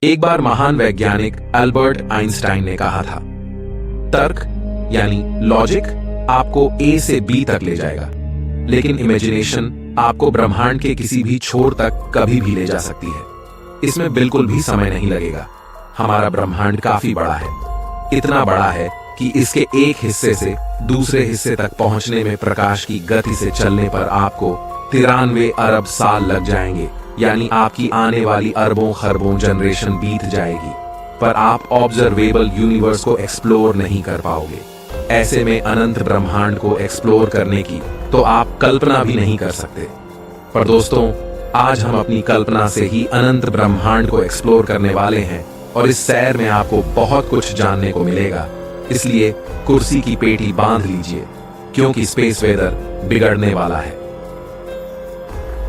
एक बार महान वैज्ञानिक अल्बर्ट आइंस्टाइन ने कहा था, तर्क यानी लॉजिक आपको ए से बी तक ले जाएगा, लेकिन इमेजिनेशन आपको ब्रह्मांड के किसी भी छोर तक कभी भी ले जा सकती है। इसमें बिल्कुल भी समय नहीं लगेगा। हमारा ब्रह्मांड काफी बड़ा है, इतना बड़ा है कि इसके एक हिस्से से दूसरे हिस्से तक पहुंचने में प्रकाश की गति से चलने पर आपको 93 अरब साल लग जाएंगे, यानी आपकी आने वाली अरबों खरबों जनरेशन बीत जाएगी, पर आप ऑब्जर्वेबल यूनिवर्स को एक्सप्लोर नहीं कर पाओगे। ऐसे में अनंत ब्रह्मांड को एक्सप्लोर करने की तो आप कल्पना भी नहीं कर सकते। पर दोस्तों, आज हम अपनी कल्पना से ही अनंत ब्रह्मांड को एक्सप्लोर करने वाले हैं और इस सैर में आपको बहुत कुछ जानने को मिलेगा। इसलिए कुर्सी की पेटी बांध लीजिए, क्योंकि स्पेस वेदर बिगड़ने वाला है।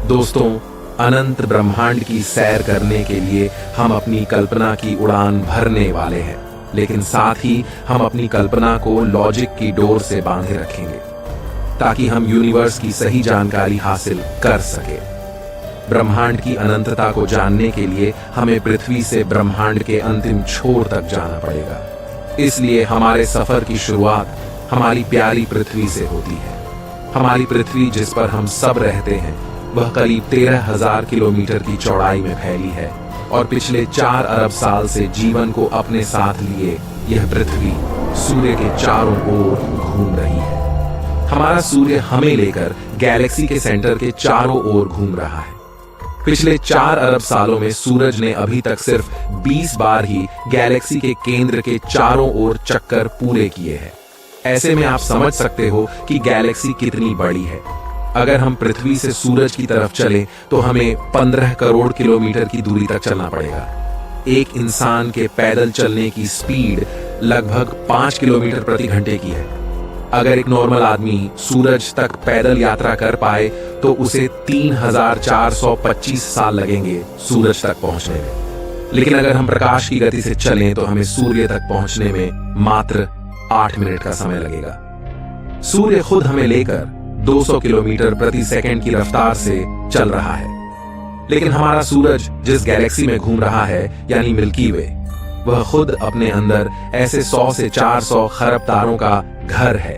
दोस्तों, अनंत ब्रह्मांड की सैर करने के लिए हम अपनी कल्पना की उड़ान भरने वाले हैं, लेकिन साथ ही हम अपनी कल्पना को लॉजिक की डोर से बांधे रखेंगे ताकि हम यूनिवर्स की सही जानकारी हासिल कर सके। ब्रह्मांड की अनंतता को जानने के लिए हमें पृथ्वी से ब्रह्मांड के अंतिम छोर तक जाना पड़ेगा। इसलिए हमारे सफर की शुरुआत हमारी प्यारी पृथ्वी से होती है। हमारी पृथ्वी, जिस पर हम सब रहते हैं, वह करीब 13,000 किलोमीटर की चौड़ाई में फैली है और पिछले 4 अरब साल से जीवन को अपने साथ लिए यह पृथ्वी सूर्य के चारों ओर घूम रही है। हमारा सूर्य हमें लेकर गैलेक्सी के सेंटर के चारों ओर घूम रहा है। पिछले 4 अरब सालों में सूरज ने अभी तक सिर्फ 20 बार ही गैलेक्सी के केंद्र के चारों ओर चक्कर पूरे किए हैं। ऐसे में आप समझ सकते हो कि गैलेक्सी कितनी बड़ी है। अगर हम पृथ्वी से सूरज की तरफ चलें तो हमें 15 करोड़ किलोमीटर की दूरी तक चलना पड़ेगा। एक इंसान के पैदल चलने की स्पीड लगभग 5 किलोमीटर प्रति घंटे की है। अगर एक नॉर्मल आदमी सूरज तक पैदल यात्रा कर पाए तो उसे 3,425 साल लगेंगे सूरज तक पहुंचने में, लेकिन अगर हम प्रकाश की गति से चलें तो हमें सूर्य तक पहुंचने में मात्र 8 मिनट का समय लगेगा। सूर्य खुद हमें लेकर 200 किलोमीटर प्रति सेकंड की रफ्तार से चल रहा है, लेकिन हमारा सूरज जिस गैलेक्सी में घूम रहा है यानी मिल्की वे, वह खुद अपने अंदर ऐसे 100 से 400 खरब तारों का घर है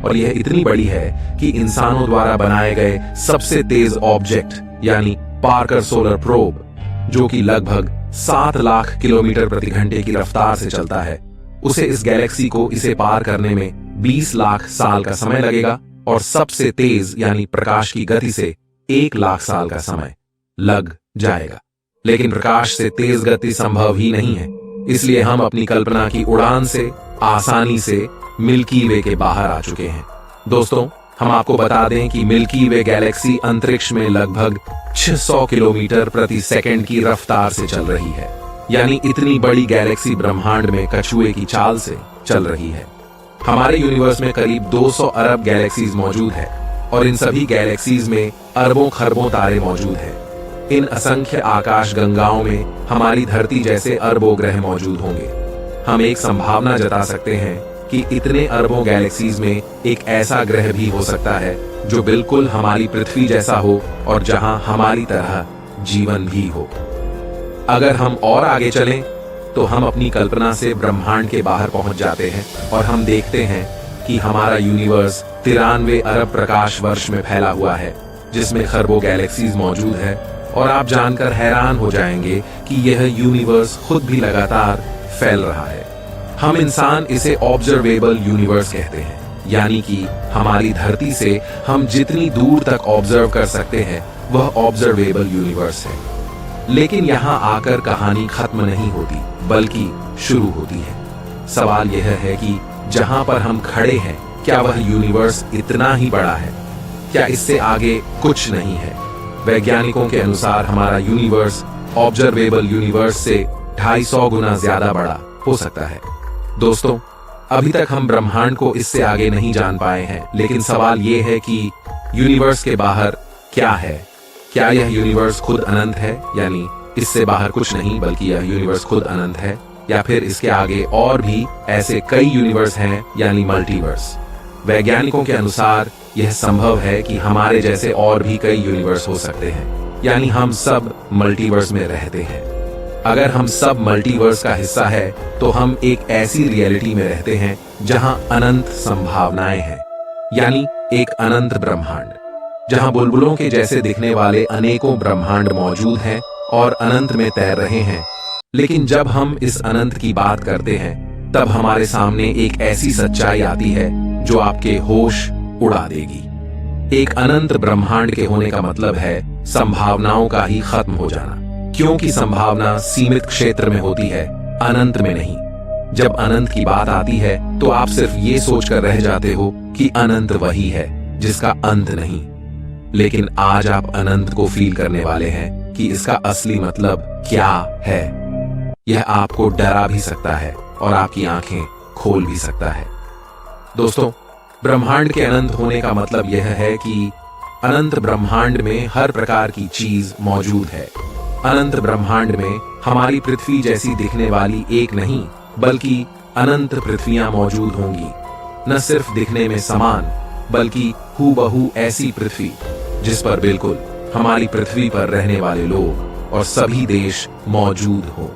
और यह इतनी बड़ी है कि इंसानों द्वारा बनाए गए सबसे तेज ऑब्जेक्ट यानी पार्कर सोलर प्रोब, जो कि लगभग 7 लाख किलोमीटर प्रति घंटे की रफ्तार से चलता है, उसे इस गैलेक्सी को इसे पार करने में 20 लाख साल का समय लगेगा और सबसे तेज यानी प्रकाश की गति से 1 लाख साल का समय लग जाएगा। लेकिन प्रकाश से तेज गति संभव ही नहीं है, इसलिए हम अपनी कल्पना की उड़ान से आसानी से मिल्की वे के बाहर आ चुके हैं। दोस्तों, हम आपको बता दें कि मिल्की वे गैलेक्सी अंतरिक्ष में लगभग 600 किलोमीटर प्रति सेकंड की रफ्तार से चल रही है, यानी इतनी बड़ी गैलेक्सी ब्रह्मांड में कछुए की चाल से चल रही है। हमारे यूनिवर्स में करीब 200 अरब गैलेक्सीज मौजूद है और इन सभी गैलेक्सीज में अरबों खरबों तारे मौजूद हैं। इन असंख्य आकाश गंगाओं में हमारी धरती जैसे अरबों ग्रह मौजूद होंगे। हम एक संभावना जता सकते हैं कि इतने अरबों गैलेक्सीज में एक ऐसा ग्रह भी हो सकता है जो बिल्कुल हमारी पृथ्वी जैसा हो और जहां हमारी तरह जीवन भी हो। अगर हम और आगे चलें तो हम अपनी कल्पना से ब्रह्मांड के बाहर पहुंच जाते हैं और हम देखते हैं कि हमारा यूनिवर्स 93 अरब प्रकाश वर्ष में फैला हुआ है, जिसमें खरबों गैलेक्सीज मौजूद है। और आप जानकर हैरान हो जाएंगे कि यह यूनिवर्स खुद भी लगातार फैल रहा है। हम इंसान इसे ऑब्जर्वेबल यूनिवर्स कहते हैं, यानी कि हमारी धरती से हम जितनी दूर तक ऑब्जर्व कर सकते हैं वह ऑब्जर्वेबल यूनिवर्स है। लेकिन यहाँ आकर कहानी खत्म नहीं होती, बल्कि शुरू होती है। सवाल यह है कि जहां पर हम खड़े हैं, क्या वह यूनिवर्स इतना ही बड़ा है? क्या इससे आगे कुछ नहीं है? वैज्ञानिकों के अनुसार हमारा यूनिवर्स ऑब्जर्वेबल यूनिवर्स से 250 गुना ज्यादा बड़ा हो सकता है। दोस्तों, अभी तक हम ब्रह्मांड को इससे आगे नहीं जान पाए हैं, लेकिन सवाल यह है कि यूनिवर्स के बाहर क्या है? क्या यह यूनिवर्स खुद अनंत है, यानी इससे बाहर कुछ नहीं बल्कि यह यूनिवर्स खुद अनंत है, या फिर इसके आगे और भी ऐसे कई यूनिवर्स हैं, यानी मल्टीवर्स? वैज्ञानिकों के अनुसार यह संभव है कि हमारे जैसे और भी कई यूनिवर्स हो सकते हैं, यानी हम सब मल्टीवर्स में रहते हैं। अगर हम सब मल्टीवर्स का हिस्सा है तो हम एक ऐसी रियलिटी में रहते हैं जहां अनंत संभावनाएं हैं, यानी एक अनंत ब्रह्मांड, जहां बुलबुलों के जैसे दिखने वाले अनेकों ब्रह्मांड मौजूद हैं और अनंत में तैर रहे हैं। लेकिन जब हम इस अनंत की बात करते हैं तब हमारे सामने एक ऐसी सच्चाई आती है जो आपके होश उड़ा देगी। एक अनंत ब्रह्मांड के होने का मतलब है संभावनाओं का ही खत्म हो जाना, क्योंकि संभावना सीमित क्षेत्र में होती है, अनंत में नहीं। जब अनंत की बात आती है तो आप सिर्फ ये सोचकर रह जाते हो कि अनंत वही है जिसका अंत नहीं। लेकिन आज आप अनंत को फील करने वाले हैं कि इसका असली मतलब क्या है। यह आपको डरा भी सकता है और आपकी आंखें खोल भी सकता है। दोस्तों, ब्रह्मांड के अनंत होने का मतलब यह है कि अनंत ब्रह्मांड में हर प्रकार की चीज मौजूद है। अनंत ब्रह्मांड में हमारी पृथ्वी जैसी दिखने वाली एक नहीं बल्कि अनंत पृथ्वियां मौजूद होंगी। न सिर्फ दिखने में समान बल्कि हूबहू ऐसी पृथ्वी जिस पर बिल्कुल हमारी पृथ्वी पर रहने वाले लोग और सभी देश मौजूद हो।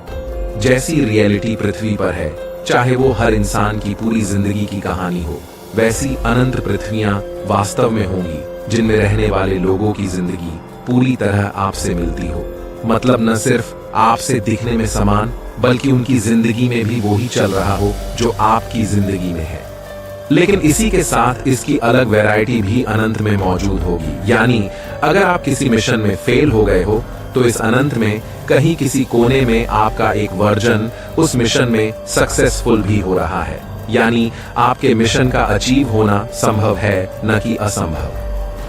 जैसी रियलिटी पृथ्वी पर है, चाहे वो हर इंसान की पूरी जिंदगी की कहानी हो, वैसी अनंत पृथ्वियां वास्तव में होंगी जिनमें रहने वाले लोगों की जिंदगी पूरी तरह आपसे मिलती हो। मतलब न सिर्फ आपसे दिखने में समान बल्कि उनकी जिंदगी में भी वही चल रहा हो जो आपकी जिंदगी में है। लेकिन इसी के साथ इसकी अलग वैरायटी भी अनंत में मौजूद होगी। यानी अगर आप किसी मिशन में फेल हो गए हो तो इस अनंत में कहीं किसी कोने में आपका एक वर्जन उस मिशन में सक्सेसफुल भी हो रहा है। यानी आपके मिशन का अचीव होना संभव है, न कि असंभव,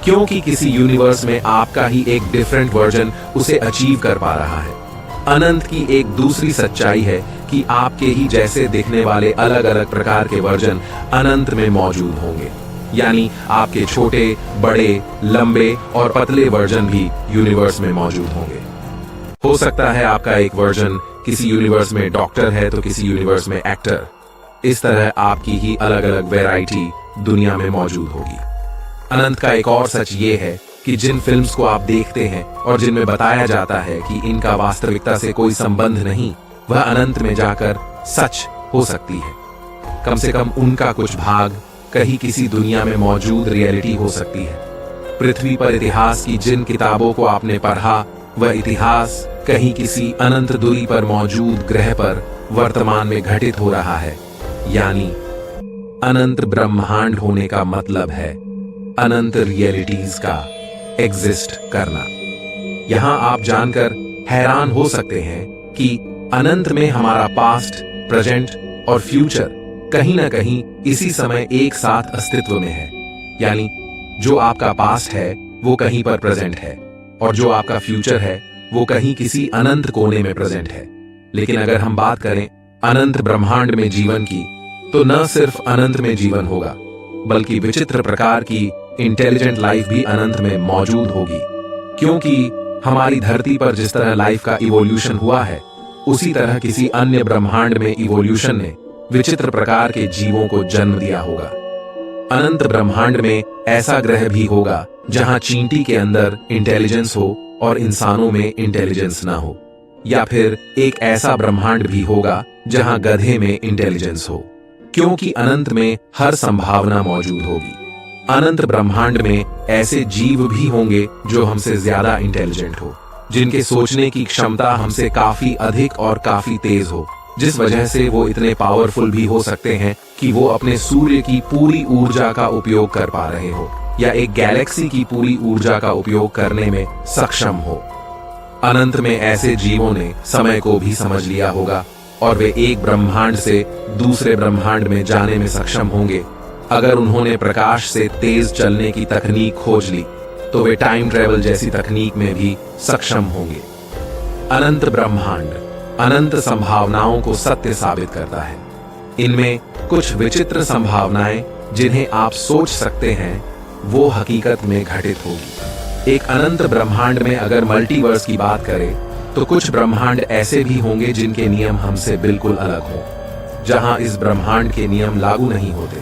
क्योंकि किसी यूनिवर्स में आपका ही एक डिफरेंट वर्जन उसे अचीव कर पा रहा है। अनंत की एक दूसरी सच्चाई है कि आपके ही जैसे दिखने वाले अलग अलग प्रकार के वर्जन अनंत में मौजूद होंगे। यानी आपके छोटे, बड़े, लंबे और पतले वर्जन भी यूनिवर्स में मौजूद होंगे। हो सकता है आपका एक वर्जन किसी यूनिवर्स में डॉक्टर है तो किसी यूनिवर्स में एक्टर। इस तरह आपकी ही अलग अलग वैरायटी दुनिया में मौजूद होगी। अनंत का एक और सच ये है कि जिन फिल्म्स को आप देखते हैं और जिनमें बताया जाता है कि इनका वास्तविकता से कोई संबंध नहीं, वह अनंत में जाकर सच हो सकती है। कम से कम उनका कुछ भाग कहीं किसी दुनिया में मौजूद रियलिटी हो सकती है। पृथ्वी पर इतिहास की जिन किताबों को आपने पढ़ा, वह इतिहास कहीं किसी अनंत दूरी पर मौजूद ग्रह पर वर्तमान में घटित हो रहा है। यानी अनंत ब्रह्मांड होने का मतलब है अनंत रियलिटीज का एग्जिस्ट करना। यहां आप जानकर हैरान हो सकते हैं कि अनंत में हमारा पास्ट, प्रेजेंट और फ्यूचर कहीं ना कहीं इसी समय एक साथ अस्तित्व में है। यानी जो आपका पास्ट है वो कहीं पर प्रेजेंट है और जो आपका फ्यूचर है वो कहीं किसी अनंत कोने में प्रेजेंट है। लेकिन अगर हम बात करें अनंत ब्रह्मांड में जीवन की, तो न सिर्फ अनंत में जीवन होगा बल्कि विचित्र प्रकार की इंटेलिजेंट लाइफ भी अनंत में मौजूद होगी। क्योंकि हमारी धरती पर जिस तरह लाइफ का इवोल्यूशन हुआ है, उसी तरह किसी अन्य ब्रह्मांड में इवोल्यूशन ने विचित्र प्रकार के जीवों को जन्म दिया होगा। अनंत ब्रह्मांड में ऐसा ग्रह भी होगा जहां चींटी के अंदर इंटेलिजेंस हो और इंसानों में इंटेलिजेंस ना हो। या फिर एक ऐसा ब्रह्मांड भी होगा जहां गधे में इंटेलिजेंस हो, क्योंकि अनंत में हर संभावना मौजूद होगी। अनंत ब्रह्मांड में ऐसे जीव भी होंगे जो हमसे ज्यादा इंटेलिजेंट हो, जिनके सोचने की क्षमता हमसे काफी अधिक और काफी तेज हो, जिस वजह से वो इतने पावरफुल भी हो सकते हैं कि वो अपने सूर्य की पूरी ऊर्जा का उपयोग कर पा रहे हो या एक गैलेक्सी की पूरी ऊर्जा का उपयोग करने में सक्षम हो। अनंत में ऐसे जीवों ने समय को भी समझ लिया होगा और वे एक ब्रह्मांड से दूसरे ब्रह्मांड में जाने में सक्षम होंगे। अगर उन्होंने प्रकाश से तेज चलने की तकनीक खोज ली तो वे टाइम ट्रेवल जैसी तकनीक में भी सक्षम होंगे। अनंत ब्रह्मांड अनंत संभावनाओं को सत्य साबित करता है। इनमें कुछ विचित्र संभावनाएं जिन्हें आप सोच सकते हैं वो हकीकत में घटित होगी। एक अनंत ब्रह्मांड में अगर मल्टीवर्स की बात करें तो कुछ ब्रह्मांड ऐसे भी होंगे जिनके नियम हमसे बिल्कुल अलग हों, जहां इस ब्रह्मांड के नियम लागू नहीं होते,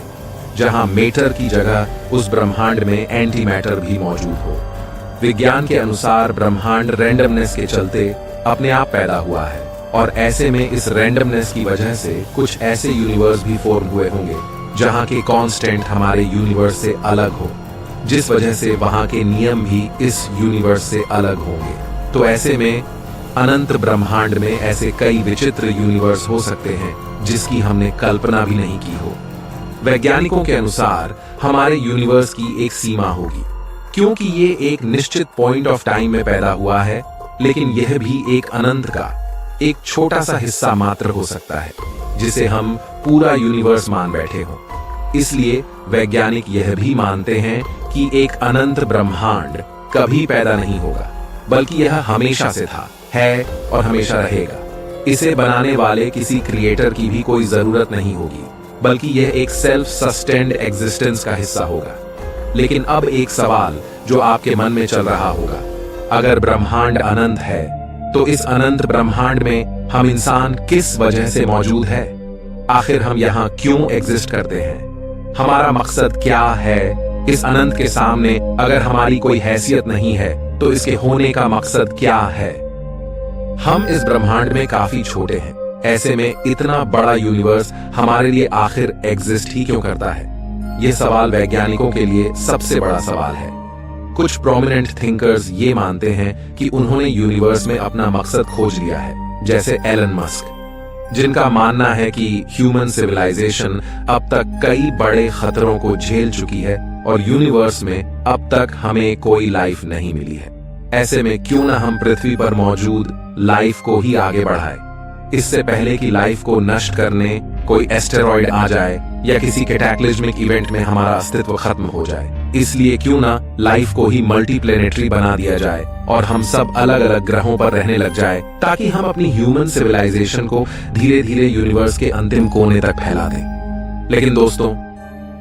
जहां मैटर की जगह उस ब्रह्मांड में एंटी मैटर भी मौजूद हो। विज्ञान के अनुसार ब्रह्मांड रैंडमनेस के चलते अपने आप पैदा हुआ है, और ऐसे में इस रैंडमनेस की वजह से कुछ ऐसे यूनिवर्स भी फॉर्म हुए होंगे जहां के कांस्टेंट हमारे यूनिवर्स से अलग हो, जिस वजह से वहां के नियम भी इस यूनिवर्स से अलग होंगे। तो ऐसे में अनंत ब्रह्मांड में ऐसे कई विचित्र यूनिवर्स हो सकते हैं जिसकी हमने कल्पना भी नहीं की हो। वैज्ञानिकों के अनुसार हमारे यूनिवर्स की एक सीमा होगी, क्योंकि ये एक निश्चित पॉइंट ऑफ टाइम में पैदा हुआ है, लेकिन यह भी एक अनंत का एक छोटा सा हिस्सा मात्र हो सकता है जिसे हम पूरा यूनिवर्स मान बैठे हों। इसलिए वैज्ञानिक यह भी मानते हैं कि एक अनंत ब्रह्मांड कभी पैदा नहीं होगा, बल्कि यह हमेशा से था, है और हमेशा रहेगा। इसे बनाने वाले किसी क्रिएटर की भी कोई जरूरत नहीं होगी, बल्कि यह एक सेल्फ सस्टेन्ड एग्जिस्टेंस का हिस्सा होगा। लेकिन अब एक सवाल जो आपके मन में चल रहा होगा, अगर ब्रह्मांड अनंत है तो इस अनंत ब्रह्मांड में हम इंसान किस वजह से मौजूद है? आखिर हम यहाँ क्यों एग्जिस्ट करते हैं? हमारा मकसद क्या है? इस अनंत के सामने अगर हमारी कोई हैसियत नहीं है तो इसके होने का मकसद क्या है? हम इस ब्रह्मांड में काफी छोटे हैं, ऐसे में इतना बड़ा यूनिवर्स हमारे लिए आखिर एग्जिस्ट ही क्यों करता है? यह सवाल वैज्ञानिकों के लिए सबसे बड़ा सवाल है। कुछ प्रोमिनेंट थिंकर्स ये मानते हैं कि उन्होंने यूनिवर्स में अपना मकसद खोज लिया है, जैसे एलन मस्क, जिनका मानना है कि ह्यूमन सिविलाइजेशन अब तक कई बड़े खतरों को झेल चुकी है और यूनिवर्स में अब तक हमें कोई लाइफ नहीं मिली है। ऐसे में क्यों ना हम पृथ्वी पर मौजूद लाइफ को ही आगे बढ़ाएं, इससे पहले कि लाइफ को नष्ट करने कोई एस्टेरॉइड आ जाए या किसी कैटाक्लिज्मिक इवेंट में हमारा अस्तित्व खत्म हो जाए। इसलिए क्यों ना लाइफ को ही मल्टीप्लेनेटरी बना दिया जाए और हम सब अलग अलग ग्रहों पर रहने लग जाए, ताकि हम अपनी ह्यूमन सिविलाइजेशन को धीरे धीरे यूनिवर्स के अंतिम कोने तक फैला दें। लेकिन दोस्तों,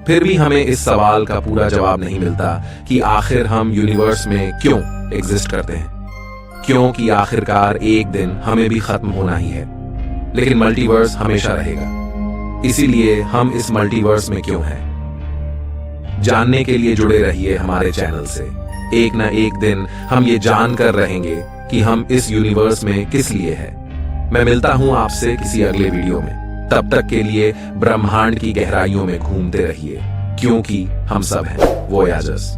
फिर भी हमें इस सवाल का पूरा जवाब नहीं मिलता कि आखिर हम यूनिवर्स में क्यों एग्जिस्ट करते हैं, क्योंकि आखिरकार एक दिन हमें भी खत्म होना ही है, लेकिन मल्टीवर्स हमेशा रहेगा। इसीलिए हम इस मल्टीवर्स में क्यों हैं? जानने के लिए जुड़े रहिए हमारे चैनल से। एक न एक दिन हम ये जान कर रहेंगे कि हम इस यूनिवर्स में किस लिए हैं। मैं मिलता हूं आपसे किसी अगले वीडियो में। तब तक के लिए ब्रह्मांड की गहराइयों में घूमते रहिए, क्योंकि हम सब हैं वोयाजर्स।